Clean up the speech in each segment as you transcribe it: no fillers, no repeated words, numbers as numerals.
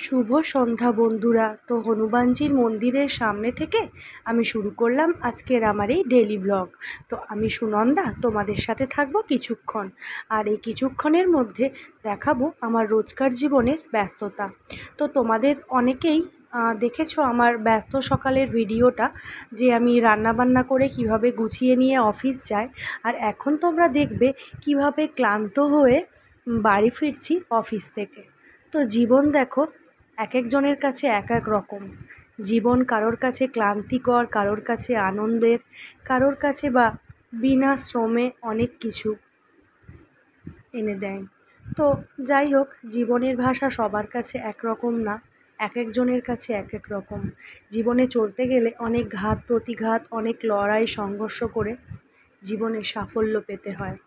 শুভ সন্ধ্যা বন্ধুরা। তো হনুমানজির মন্দিরের সামনে থেকে আমি শুরু করলাম আজকের আমার এই ডেইলি ব্লগ। তো আমি সুনন্দা তোমাদের সাথে থাকবো কিছুক্ষণ, আর এই কিছুক্ষণের মধ্যে দেখাবো আমার রোজকার জীবনের ব্যস্ততা। তো তোমাদের অনেকেই দেখেছো আমার ব্যস্ত সকালের ভিডিওটা, যে আমি রান্নাবান্না করে কিভাবে গুছিয়ে নিয়ে অফিস যাই, আর এখন তোমরা দেখবে কিভাবে ক্লান্ত হয়ে বাড়ি ফিরছি অফিস থেকে। তো জীবন দেখো এক একজনের কাছে এক এক রকম। জীবন কারোর কাছে ক্লান্তিকর, কারোর কাছে আনন্দের, কারোর কাছে বা বিনা শ্রমে অনেক কিছু এনে দেয়। তো যাই হোক, জীবনের ভাষা সবার কাছে একরকম না, এক একজনের কাছে এক এক রকম। জীবনে চলতে গেলে অনেক ঘাত প্রতিঘাত, অনেক লড়াই সংঘর্ষ করে জীবনে সাফল্য পেতে হয়।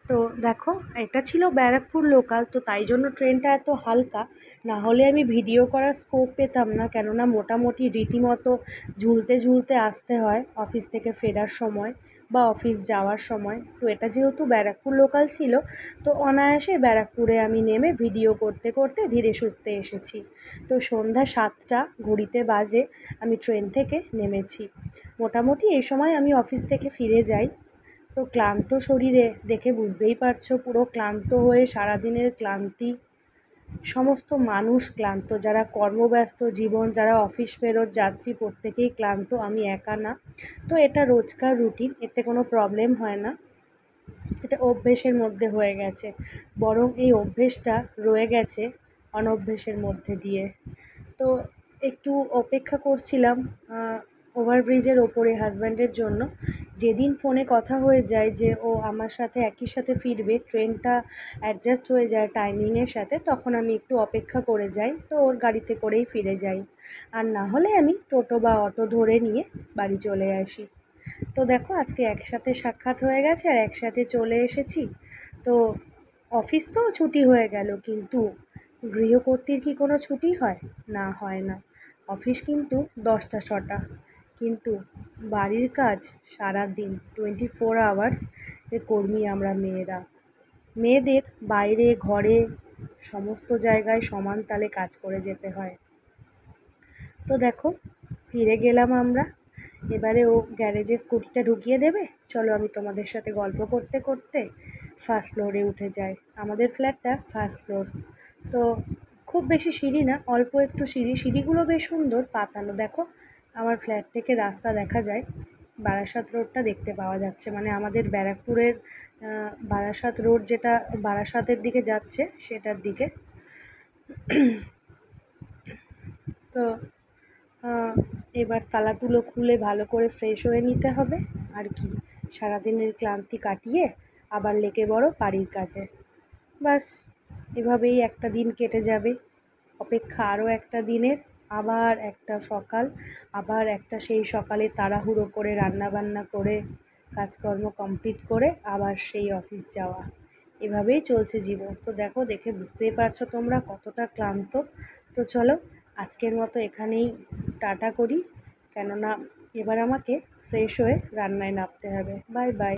তো দেখো, এটা ছিল ব্যারাকপুর লোকাল, তো তাই জন্য ট্রেনটা এত হালকা, না হলে আমি ভিডিও করার স্কোপ পেতাম না, কেননা মোটামুটি রীতিমতো ঝুলতে ঝুলতে আসতে হয় অফিস থেকে ফেরার সময় বা অফিস যাওয়ার সময়। তো এটা যেহেতু ব্যারাকপুর লোকাল ছিল, তো অনায়াসে ব্যারাকপুরে আমি নেমে ভিডিও করতে করতে ধীরে সুস্থে এসেছি। তো সন্ধ্যা 7টা ঘড়িতে বাজে আমি ট্রেন থেকে নেমেছি। মোটামুটি এই সময় আমি অফিস থেকে ফিরে যাই। তো ক্লান্ত শরীরে দেখে বুঝতেই পারছো, পুরো ক্লান্ত হয়ে সারাদিনের ক্লান্তি। সমস্ত মানুষ ক্লান্ত, যারা কর্মব্যস্ত জীবন, যারা অফিস ফেরত যাত্রী, প্রত্যেকেই ক্লান্ত, আমি একা না। তো এটা রোজকার রুটিন, এতে কোনো প্রবলেম হয় না, এটা অভ্যেসের মধ্যে হয়ে গেছে। বরং এই অভ্যেসটা রয়ে গেছে অনভ্যেসের মধ্যে দিয়ে। তো একটু অপেক্ষা করছিলাম ওভারব্রিজের ওপরে হাজব্যান্ডের জন্য। যেদিন ফোনে কথা হয়ে যায় যে ও আমার সাথে একই সাথে ফিরবে, ট্রেনটা অ্যাডজাস্ট হয়ে যায় টাইমিংয়ের সাথে, তখন আমি একটু অপেক্ষা করে যাই, তো ওর গাড়িতে করেই ফিরে যাই। আর না হলে আমি টোটো বা অটো ধরে নিয়ে বাড়ি চলে আসি। তো দেখো, আজকে একসাথে সাক্ষাৎ হয়ে গেছে আর একসাথে চলে এসেছি। তো অফিস তো ছুটি হয়ে গেল, কিন্তু গৃহকর্ত্রীর কি কোনো ছুটি হয়? না, হয় না। অফিস কিন্তু 10টা 6টা, কিন্তু বাড়ির কাজ সারা দিন 24 আওয়ার্স কর্মী আমরা মেয়েরা। মেয়েদের বাইরে ঘরে সমস্ত জায়গায় সমান তালে কাজ করে যেতে হয়। তো দেখো, ফিরে গেলাম আমরা। এবারে ও গ্যারেজে স্কুটিটা ঢুকিয়ে দেবে, চলো আমি তোমাদের সাথে গল্প করতে করতে ফার্স্ট ফ্লোরে উঠে যাই। আমাদের ফ্ল্যাটটা ফার্স্ট ফ্লোর। তো খুব বেশি সিঁড়ি না, অল্প একটু সিঁড়ি, সিঁড়িগুলো বেশ সুন্দর পাতানো। দেখো, আমার ফ্ল্যাট থেকে রাস্তা দেখা যায়, বারাসাত রোডটা দেখতে পাওয়া যাচ্ছে, মানে আমাদের ব্যারাকপুরের বারাসাত রোড, যেটা বারাসাতের দিকে যাচ্ছে সেটার দিকে। তো এবার তালাতুলো খুলে ভালো করে ফ্রেশ হয়ে নিতে হবে। আর কি, সারাদিনের ক্লান্তি কাটিয়ে আবার লেগে বড় বাড়ির কাজে। বাস, এভাবেই একটা দিন কেটে যাবে। অপেক্ষা আরও একটা দিনের, আবার একটা সকাল, আবার একটা সেই সকালে তাড়াহুড়ো করে রান্নাবান্না করে কাজকর্ম কমপ্লিট করে আবার সেই অফিস যাওয়া। এভাবেই চলছে জীবন। তো দেখো, দেখে বুঝতেই পারছো তোমরা কতটা ক্লান্ত। তো চলো, আজকের মতো এখানেই টাটা করি, কেননা এবার আমাকে ফ্রেশ হয়ে রান্নায় নামতে হবে। Bye bye.